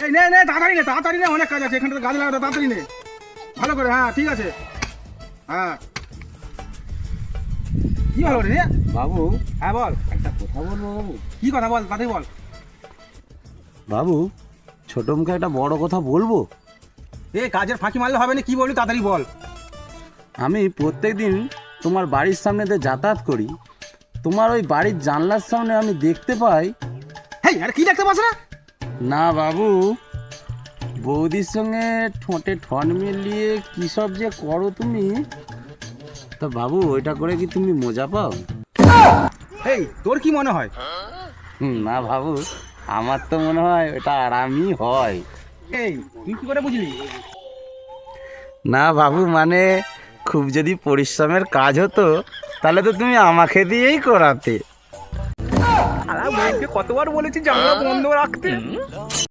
এই নে নে তাড়াতাড়ি নে অনেক কাজ আছে এখানে তো গাছ লাগাতে তাড়াতাড়ি নে ভালো করে হ্যাঁ ঠিক আছে হ্যাঁ কি হলো রে বাবু হ্যাঁ বল একটা কথা বলবো বাবু। কি কথা বল তাড়াতাড়ি বল বাবু ছোট মুখে একটা বড় কথা বলবো। এ কাজের ফাঁকি মারলে হবে না কি বলবি তাড়াতাড়ি বল আমি প্রত্যেকদিন তোমার বাড়ির সামনে দিয়ে যাতায়াত করি, তোমার ওই বাড়ির জানলার সামনে আমি দেখতে পাই। হেই আরে কি দেখতে পাস না না বাবু, বৌদির সঙ্গে ঠোঁটে ঠোঁট মিলিয়ে কী সব যে করো তুমি। তা বাবু ওইটা করে কি তুমি মজা পাও? এই তোর কি মনে হয় না বাবু, আমার তো মনে হয় ওটা আরামই হয়। এই তুই কি করে বুঝলি না বাবু, মানে খুব যদি পরিশ্রমের কাজ হতো তাহলে তো তুমি আমাকে দিয়েই করাতে। কতবার বলেছি জানলা বন্ধ রাখতে